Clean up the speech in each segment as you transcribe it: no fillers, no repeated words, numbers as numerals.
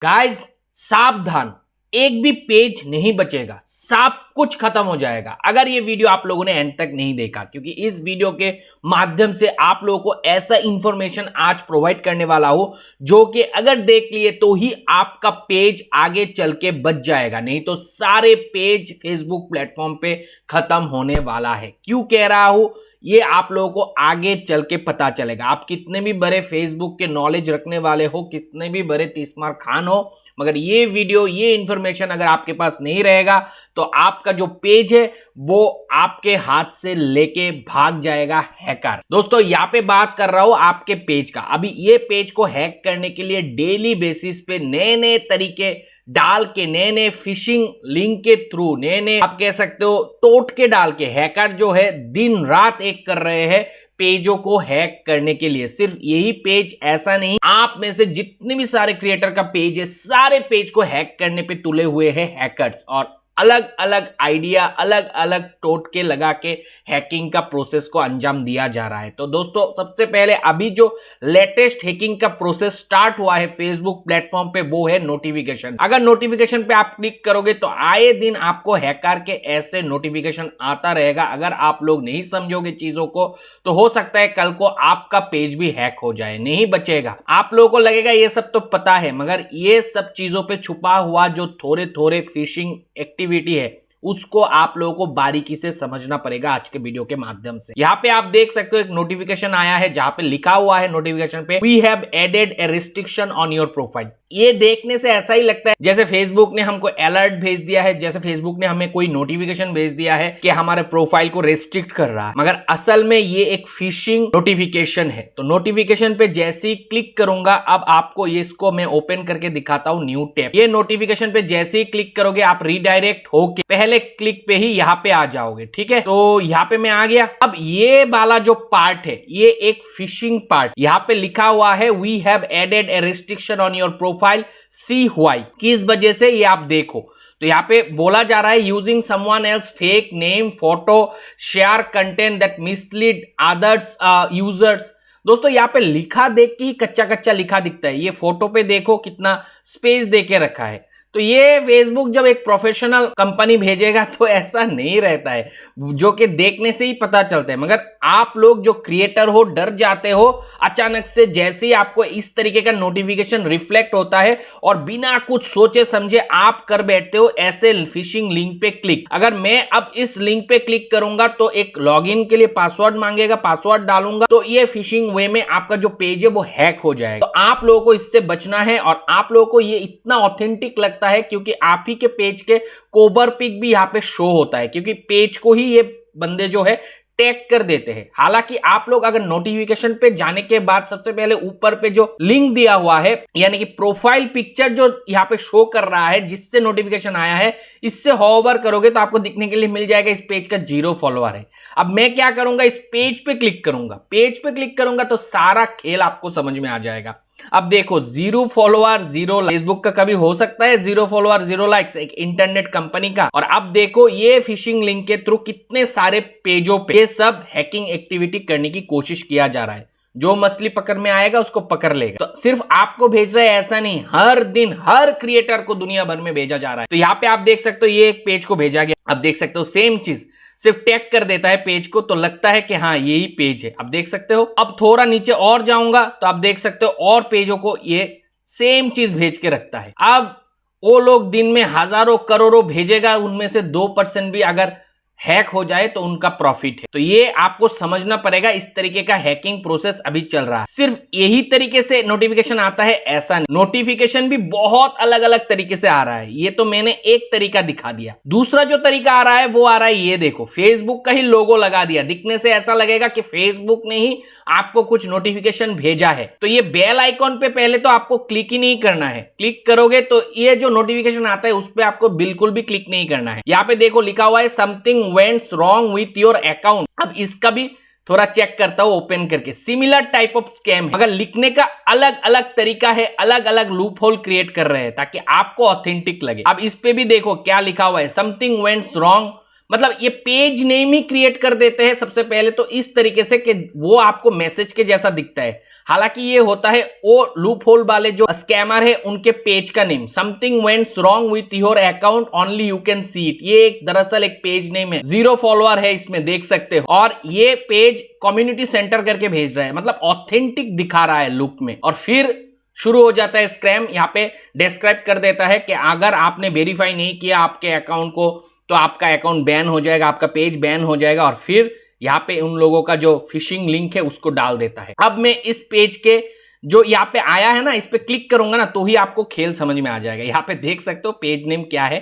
Guys सावधान, एक भी पेज नहीं बचेगा, सब कुछ खत्म हो जाएगा अगर ये वीडियो आप लोगों ने एंड तक नहीं देखा, क्योंकि इस वीडियो के माध्यम से आप लोगों को ऐसा इंफॉर्मेशन आज प्रोवाइड करने वाला हो जो कि अगर देख लिए तो ही आपका पेज आगे चल के बच जाएगा, नहीं तो सारे पेज फेसबुक प्लेटफॉर्म पे खत्म होने वाला है। क्यों कह रहा हूं, ये आप लोगों को आगे चल के पता चलेगा। आप कितने भी बड़े फेसबुक के नॉलेज रखने वाले हो, कितने भी बड़े तीसमार खान हो, मगर ये वीडियो, ये इंफॉर्मेशन अगर आपके पास नहीं रहेगा तो आपका जो पेज है वो आपके हाथ से लेके भाग जाएगा हैकर। दोस्तों यहां पे बात कर रहा हूं आपके पेज का। अभी ये पेज को हैक करने के लिए डेली बेसिस पे नए नए तरीके डाल के, नए नए फिशिंग लिंक के थ्रू, नए नए आप कह सकते हो टोटके डाल के हैकर जो है दिन रात एक कर रहे हैं पेजों को हैक करने के लिए। सिर्फ यही पेज, ऐसा नहीं, आप में से जितने भी सारे क्रिएटर का पेज है, सारे पेज को हैक करने पे तुले हुए हैं हैकर्स, और अलग अलग आइडिया, अलग अलग टोटके लगा के हैकिंग का प्रोसेस को अंजाम दिया जा रहा है। तो दोस्तों सबसे पहले अभी जो लेटेस्ट हैकिंग का प्रोसेस स्टार्ट हुआ है फेसबुक प्लेटफॉर्म पे वो है नोटिफिकेशन। अगर नोटिफिकेशन पे आप क्लिक करोगे तो आए दिन आपको हैकर के ऐसे नोटिफिकेशन आता रहेगा। अगर आप लोग नहीं समझोगे चीजों को तो हो सकता है कल को आपका पेज भी हैक हो जाए, नहीं बचेगा। आप लोगों को लगेगा ये सब तो पता है, मगर ये सब चीजों पे छुपा हुआ जो थोड़े थोड़े फिशिंग एक्टिविटी है उसको आप लोगों को बारीकी से समझना पड़ेगा आज के वीडियो के माध्यम से। यहाँ पे आप देख सकते हो एक नोटिफिकेशन आया है जहां पे लिखा हुआ है नोटिफिकेशन पे, we have added a restriction on your profile. ये देखने से ऐसा ही लगता है जैसे फेसबुक ने हमको अलर्ट भेज दिया है, जैसे फेसबुक ने हमें कोई नोटिफिकेशन भेज दिया है कि हमारे प्रोफाइल को रेस्ट्रिक्ट कर रहा है, मगर असल में ये एक फिशिंग नोटिफिकेशन है। तो नोटिफिकेशन पे जैसे ही क्लिक करूंगा, अब आपको इसको मैं ओपन करके दिखाता हूं, न्यू टैब। ये नोटिफिकेशन पे जैसे ही क्लिक करोगे आप रीडायरेक्ट होके पहले क्लिक पे ही यहाँ पे आ जाओगे, ठीक है। तो यहाँ पे मैं आ गया। अब ये वाला जो पार्ट है ये एक फिशिंग पार्ट, यहाँ पे लिखा हुआ है we have added a restriction on your profile, see why, किस वजह से ये आप देखो। तो यहाँ पे बोला जा रहा है using someone else fake name photo share content that mislead others users. दोस्तों यहाँ पे लिखा देख के ही कच्चा कच्चा लिखा दिखता है। ये फोटो पे देखो कितना स्पेस दे के रखा है। तो ये फेसबुक जब एक प्रोफेशनल कंपनी भेजेगा तो ऐसा नहीं रहता है, जो कि देखने से ही पता चलता है। मगर आप लोग जो क्रिएटर हो डर जाते हो अचानक से, जैसे ही आपको इस तरीके का नोटिफिकेशन रिफ्लेक्ट होता है और बिना कुछ सोचे समझे आप कर बैठते हो ऐसे फिशिंग लिंक पे क्लिक। अगर मैं अब इस लिंक पे क्लिक करूंगा तो एक लॉगिन के लिए पासवर्ड मांगेगा, पासवर्ड डालूंगा तो ये फिशिंग वे में आपका जो पेज है वो हैक हो जाएगा। तो आप लोगों को इससे बचना है, और आप लोगों को ये इतना ऑथेंटिक लगता है क्योंकि आप ही के पेज के कोबर पिक भी यहाँ पे शो होता है, क्योंकि पेज को ही ये बंदे जो है टैग कर देते हैं। हालांकि आप लोग अगर नोटिफिकेशन पे जाने के बाद सबसे पहले ऊपर पे जो लिंक दिया हुआ है, यानी कि प्रोफाइल पिक्चर जो यहाँ पे शो कर रहा है जिससे नोटिफिकेशन आया है, इससे हॉवर करोगे तो आपको दिखने के लिए मिल जाएगा इस पेज का 0 फॉलोअर है। अब मैं क्या करूंगा, इस पेज पे क्लिक करूंगा। पेज पे क्लिक करूंगा तो सारा खेल आपको समझ में आ जाएगा। अब देखो 0 फॉलोअर 0 लाइक, फेसबुक का कभी हो सकता है 0 फॉलोअर 0 लाइक्स एक इंटरनेट कंपनी का। और अब देखो ये फिशिंग लिंक के थ्रू कितने सारे पेजों पे ये सब हैकिंग एक्टिविटी करने की कोशिश किया जा रहा है। जो मछली पकड़ में आएगा उसको पकड़ लेगा। तो सिर्फ आपको भेज रहा है ऐसा नहीं, हर दिन हर क्रिएटर को दुनिया भर में भेजा जा रहा है। तो यहाँ पे आप देख सकते हो ये एक पेज को भेजा गया। अब देख सकते हो सेम चीज, सिर्फ टैग कर देता है पेज को तो लगता है कि हाँ यही पेज है। अब देख सकते हो, अब थोड़ा नीचे और जाऊंगा तो आप देख सकते हो और पेजों को ये सेम चीज भेज के रखता है। अब वो लोग दिन में हजारों करोड़ों भेजेगा, उनमें से 2% भी अगर हैक हो जाए तो उनका प्रॉफिट है। तो ये आपको समझना पड़ेगा, इस तरीके का हैकिंग प्रोसेस अभी चल रहा है। सिर्फ यही तरीके से नोटिफिकेशन आता है ऐसा नहीं, नोटिफिकेशन भी बहुत अलग अलग तरीके से आ रहा है। ये तो मैंने एक तरीका दिखा दिया। दूसरा जो तरीका आ रहा है वो आ रहा है, ये देखो फेसबुक का ही लोगो लगा दिया। दिखने से ऐसा लगेगा कि फेसबुक ने ही आपको कुछ नोटिफिकेशन भेजा है। तो ये बेल आइकॉन पे पहले तो आपको क्लिक ही नहीं करना है। क्लिक करोगे तो ये जो नोटिफिकेशन आता है उस पर आपको बिल्कुल भी क्लिक नहीं करना है। यहाँ पे देखो लिखा हुआ है something vents wrong with your account. अब इसका भी थोड़ा चेक करता हूं ओपन करके। सिमिलर टाइप ऑफ स्कैम है, मगर लिखने का अलग अलग तरीका है, अलग अलग लूप होल क्रिएट कर रहे हैं ताकि आपको ऑथेंटिक लगे। अब इस पे भी देखो क्या लिखा हुआ है, समथिंग वेंट्स रॉन्ग मतलब ये पेज नेम ही क्रिएट कर देते हैं सबसे पहले तो इस तरीके से कि वो आपको मैसेज के जैसा दिखता है। हालांकि ये होता है वो लूप होल वाले जो स्कैमर है उनके पेज का name. Something vents wrong with your account only you can see it. ये दरअसल एक पेज नेम है, 0 फॉलोअर है इसमें, देख सकते हो। और ये पेज कम्युनिटी सेंटर करके भेज रहा है, मतलब ऑथेंटिक दिखा रहा है लुक में। और फिर शुरू हो जाता है स्क्रैम। यहाँ पे डिस्क्राइब कर देता है कि अगर आपने वेरीफाई नहीं किया आपके अकाउंट को तो आपका अकाउंट बैन हो जाएगा, आपका पेज बैन हो जाएगा। और फिर यहाँ पे उन लोगों का जो फिशिंग लिंक है उसको डाल देता है। अब मैं इस पेज के जो यहाँ पे आया है ना, इस पे क्लिक करूंगा ना तो ही आपको खेल समझ में आ जाएगा। यहाँ पे देख सकते हो पेज नेम क्या है,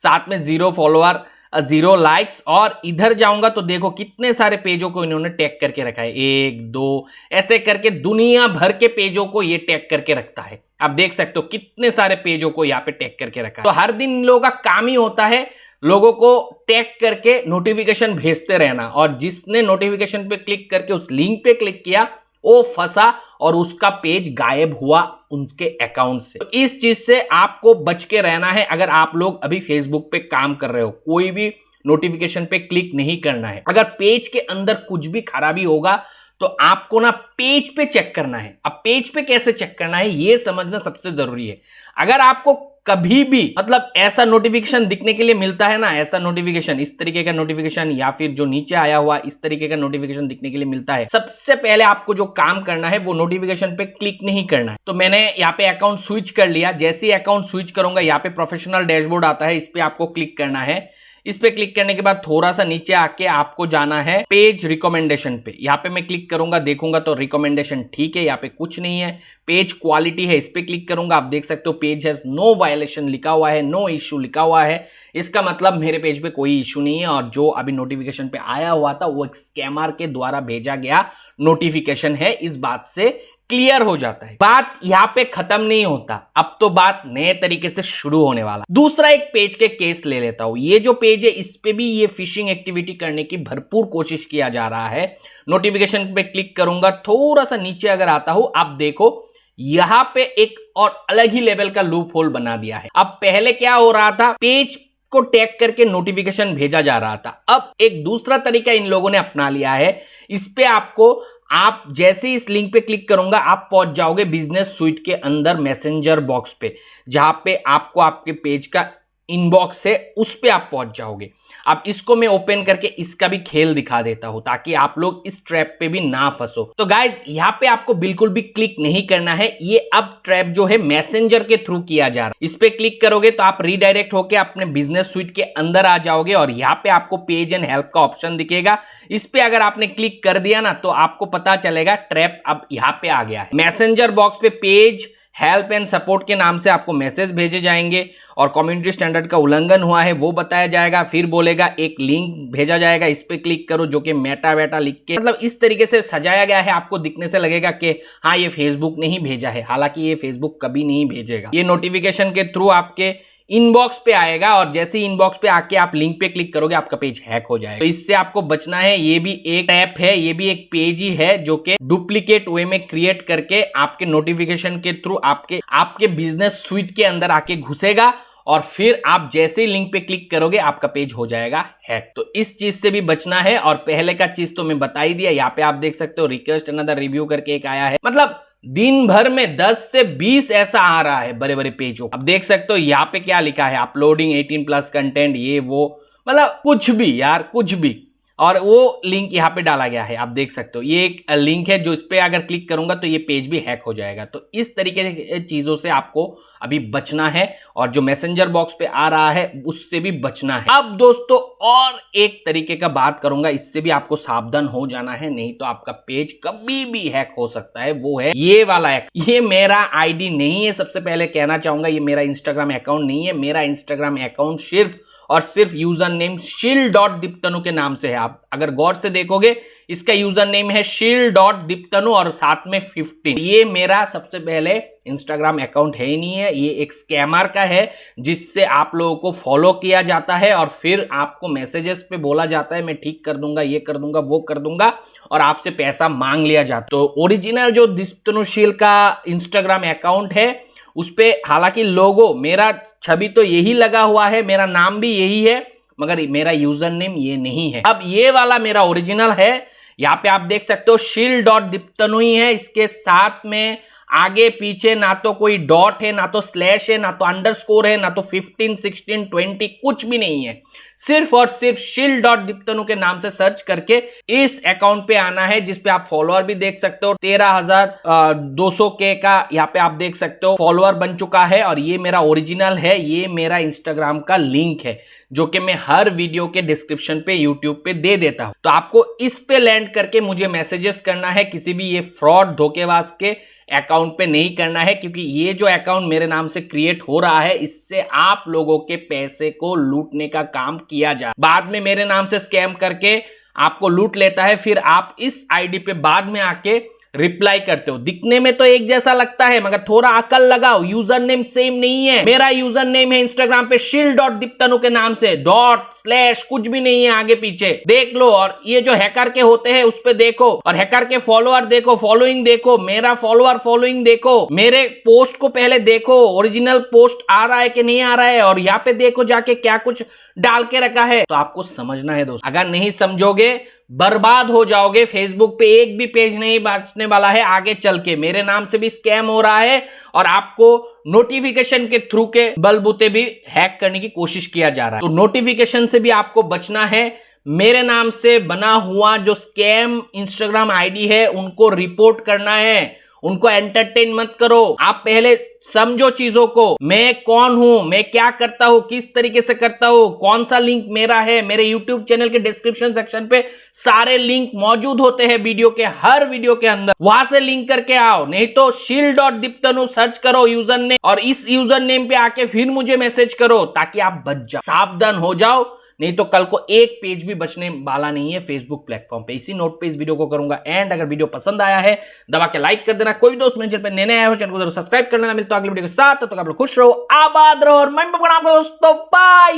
साथ में 0 फॉलोअर 0 लाइक्स। और इधर जाऊंगा तो देखो कितने सारे पेजों को इन्होंने टैग करके रखा है, 1 2 ऐसे करके दुनिया भर के पेजों को ये टैग करके रखता है। आप देख सकते हो कितने सारे पेजों को यहाँ पे टैग करके रखा है। तो हर दिन इन लोगों का काम ही होता है लोगों को टैग करके नोटिफिकेशन भेजते रहना। और जिसने नोटिफिकेशन पे क्लिक करके उस लिंक पे क्लिक किया वो फंसा और उसका पेज गायब हुआ उनके अकाउंट से। तो इस चीज से आपको बच के रहना है। अगर आप लोग अभी फेसबुक पे काम कर रहे हो, कोई भी नोटिफिकेशन पे क्लिक नहीं करना है। अगर पेज के अंदर कुछ भी खराबी होगा तो आपको ना पेज पे चेक करना है। अब पेज पे कैसे चेक करना है ये समझना सबसे जरूरी है। अगर आपको कभी भी मतलब ऐसा नोटिफिकेशन दिखने के लिए मिलता है ना, ऐसा नोटिफिकेशन, इस तरीके का नोटिफिकेशन या फिर जो नीचे आया हुआ इस तरीके का नोटिफिकेशन दिखने के लिए मिलता है, सबसे पहले आपको जो काम करना है वो नोटिफिकेशन पे क्लिक नहीं करना है। तो मैंने यहाँ पे अकाउंट स्विच कर लिया। जैसे ही अकाउंट स्विच करूंगा यहाँ पे प्रोफेशनल डैशबोर्ड आता है, इस पे आपको क्लिक करना है। इस पे क्लिक करने के बाद थोड़ा सा नीचे आके आपको जाना है पेज रिकमेंडेशन पे। यहाँ पे मैं क्लिक करूंगा, देखूंगा तो रिकमेंडेशन ठीक है, यहाँ पे कुछ नहीं है। पेज क्वालिटी है, इस पे क्लिक करूंगा, आप देख सकते हो पेज हैज नो वायलेशन लिखा हुआ है, नो इश्यू लिखा हुआ है। इसका मतलब मेरे पेज पे कोई इश्यू नहीं है और जो अभी नोटिफिकेशन पे आया हुआ था वो एक स्कैमर के द्वारा भेजा गया नोटिफिकेशन है। इस बात से क्लियर हो जाता है। बात यहाँ पे खत्म नहीं होता, अब तो बात नए तरीके से शुरू होने वाला। दूसरा एक पेज के केस ले लेता हूं। ये जो पेज है इस पे भी ये फिशिंग एक्टिविटी करने की भरपूर कोशिश किया जा रहा है। नोटिफिकेशन पे क्लिक करूंगा, थोड़ा सा नीचे अगर आता हूं, आप देखो यहां पे एक और अलग ही लेवल का लूप होल बना दिया है। अब पहले क्या हो रहा था, पेज को टैग करके नोटिफिकेशन भेजा जा रहा था। अब एक दूसरा तरीका इन लोगों ने अपना लिया है। इस पे आपको, आप जैसे इस लिंक पे क्लिक करूंगा आप पहुंच जाओगे बिजनेस स्वीट के अंदर मैसेंजर बॉक्स पे, जहां पे आपको आपके पेज का इनबॉक्स है उस पे आप पहुंच जाओगे। अब इसको मैं ओपन करके इसका भी खेल दिखा देता हूं ताकि आप लोग इस ट्रैप पे भी ना फंसो। तो गाइज यहां पे आपको बिल्कुल भी क्लिक नहीं करना है। ये अब ट्रैप जो है मैसेंजर के थ्रू किया जा रहा है। इस पे क्लिक करोगे तो आप रीडायरेक्ट होके अपने बिजनेस स्वीट के अंदर आ जाओगे और यहाँ पे आपको पेज एंड हेल्प का ऑप्शन दिखेगा। इस पे अगर आपने क्लिक कर दिया ना तो आपको पता चलेगा ट्रैप अब यहाँ पे आ गया है। मैसेंजर बॉक्स पे पेज हेल्प एंड सपोर्ट के नाम से आपको मैसेज भेजे जाएंगे और कम्युनिटी स्टैंडर्ड का उल्लंघन हुआ है वो बताया जाएगा। फिर बोलेगा एक लिंक भेजा जाएगा, इस पे क्लिक करो, जो कि मेटा वेटा लिख के मतलब इस तरीके से सजाया गया है। आपको दिखने से लगेगा कि हाँ ये फेसबुक ने ही भेजा है, हालांकि ये फेसबुक कभी नहीं भेजेगा। ये नोटिफिकेशन के थ्रू आपके इनबॉक्स पे आएगा और जैसे ही इनबॉक्स पे आके आप लिंक पे क्लिक करोगे आपका पेज हैक हो जाएगा। तो इससे आपको बचना है। ये भी एक ऐप है, ये भी एक पेज ही है जो कि डुप्लीकेट वे में क्रिएट करके आपके नोटिफिकेशन के थ्रू आपके बिजनेस स्वीट के अंदर आके घुसेगा और फिर आप जैसे ही लिंक पे क्लिक करोगे आपका पेज हो जाएगा हैक। तो इस चीज से भी बचना है। और पहले का चीज तो मैं बता ही दिया। यहाँ पे आप देख सकते हो रिक्वेस्ट अनदर रिव्यू करके एक आया है, मतलब दिन भर में 10 से 20 ऐसा आ रहा है बड़े बड़े पेजों। अब देख सकते हो यहाँ पे क्या लिखा है, अपलोडिंग 18+ कंटेंट, ये वो मतलब कुछ भी यार, कुछ भी। और वो लिंक यहाँ पे डाला गया है, आप देख सकते हो। ये एक लिंक है जो इस पे अगर क्लिक करूंगा तो ये पेज भी हैक हो जाएगा। तो इस तरीके की चीजों से आपको अभी बचना है और जो मैसेंजर बॉक्स पे आ रहा है उससे भी बचना है। अब दोस्तों और एक तरीके का बात करूंगा, इससे भी आपको सावधान हो जाना है, नहीं तो आपका पेज कभी भी हैक हो सकता है। वो है ये वाला हैक। ये मेरा आईडी नहीं है, सबसे पहले कहना चाहूंगा, ये मेरा इंस्टाग्राम अकाउंट नहीं है। मेरा इंस्टाग्राम अकाउंट सिर्फ और सिर्फ यूजर नेम शील.दीप्तनु के नाम से है। आप अगर गौर से देखोगे इसका यूजर नेम है शील.दीप्तनु और साथ में 15। ये मेरा सबसे पहले इंस्टाग्राम अकाउंट है ही नहीं है, ये एक स्कैमर का है जिससे आप लोगों को फॉलो किया जाता है और फिर आपको मैसेजेस पे बोला जाता है मैं ठीक कर दूंगा, ये कर दूंगा, वो कर दूंगा और आपसे पैसा मांग लिया जाता है। तो ओरिजिनल जो दीप्तनुशील का इंस्टाग्राम अकाउंट है उस पे हालांकि लोगो मेरा छवि तो यही लगा हुआ है, मेरा नाम भी यही है, मगर मेरा यूजर नेम ये नहीं है। अब ये वाला मेरा ओरिजिनल है। यहाँ पे आप देख सकते हो शील.दीप्तनु है, इसके साथ में आगे पीछे ना तो कोई डॉट है, ना तो स्लैश है, ना तो अंडरस्कोर है, ना तो 15, 16, 20 कुछ भी नहीं है। सिर्फ और सिर्फ शील.दीप्तनु के नाम से सर्च करके इस अकाउंट पे आना है, जिसपे आप फॉलोअर भी देख सकते हो। 13,200 के का यहाँ पे आप देख सकते हो फॉलोअर बन चुका है। और ये मेरा ओरिजिनल है, ये मेरा इंस्टाग्राम का लिंक है जो कि मैं हर वीडियो के डिस्क्रिप्शन पे यूट्यूब पे दे देता हूं। तो आपको इस पे लैंड करके मुझे मैसेजेस करना है, किसी भी ये फ्रॉड धोखेबाज के अकाउंट पे नहीं करना है, क्योंकि ये जो अकाउंट मेरे नाम से क्रिएट हो रहा है इससे आप लोगों के पैसे को लूटने का काम किया जा, बाद में मेरे नाम से स्कैम करके आपको लूट लेता है। फिर आप इस आईडी पे बाद में आके रिप्लाई करते हो। दिखने में तो एक जैसा लगता है मगर थोड़ा अकल लगाओ, यूजर नेम सेम नहीं है। मेरा यूजर नेम है इंस्टाग्राम पे शील.दीप्तनु के नाम से, डॉट स्लैश कुछ भी नहीं है आगे पीछे, देख लो। और ये जो हैकर के होते हैं उस पे देखो, और हैकर के फॉलोअर देखो, फॉलोइंग देखो, मेरा फॉलोअर फॉलोइंग देखो, मेरे पोस्ट को पहले देखो ओरिजिनल पोस्ट आ रहा है कि नहीं आ रहा है, और यहाँ पे देखो जाके क्या कुछ डाल के रखा है। तो आपको समझना है दोस्त, अगर नहीं समझोगे बर्बाद हो जाओगे। फेसबुक पे एक भी पेज नहीं बचने वाला है आगे चल के। मेरे नाम से भी स्कैम हो रहा है और आपको नोटिफिकेशन के थ्रू के बलबूते भी हैक करने की कोशिश किया जा रहा है। तो नोटिफिकेशन से भी आपको बचना है। मेरे नाम से बना हुआ जो स्कैम इंस्टाग्राम आईडी है उनको रिपोर्ट करना है, उनको एंटरटेन मत करो। आप पहले समझो चीजों को, मैं कौन हूं, मैं क्या करता हूं, किस तरीके से करता हूं, कौन सा लिंक मेरा है। मेरे YouTube चैनल के डिस्क्रिप्शन सेक्शन पे सारे लिंक मौजूद होते हैं वीडियो के, हर वीडियो के अंदर, वहां से लिंक करके आओ। नहीं तो शील.दीप्तनु सर्च करो यूजर नेम, और इस यूजर नेम पे आके फिर मुझे मैसेज करो ताकि आप बच जाओ, सावधान हो जाओ। नहीं तो कल को एक पेज भी बचने वाला नहीं है फेसबुक प्लेटफॉर्म पे। इसी नोट पे इस वीडियो को करूंगा एंड। अगर वीडियो पसंद आया है दबा के लाइक कर देना। कोई भी दोस्त मेरे चैनल पे नए आए हो चैनल को जरूर सब्सक्राइब कर लेना। मिलता हूं अगले वीडियो के साथ, तब तक आप लोग खुश रहो, आबाद रहो और मैं प्रणाम करो दोस्तों, बाय।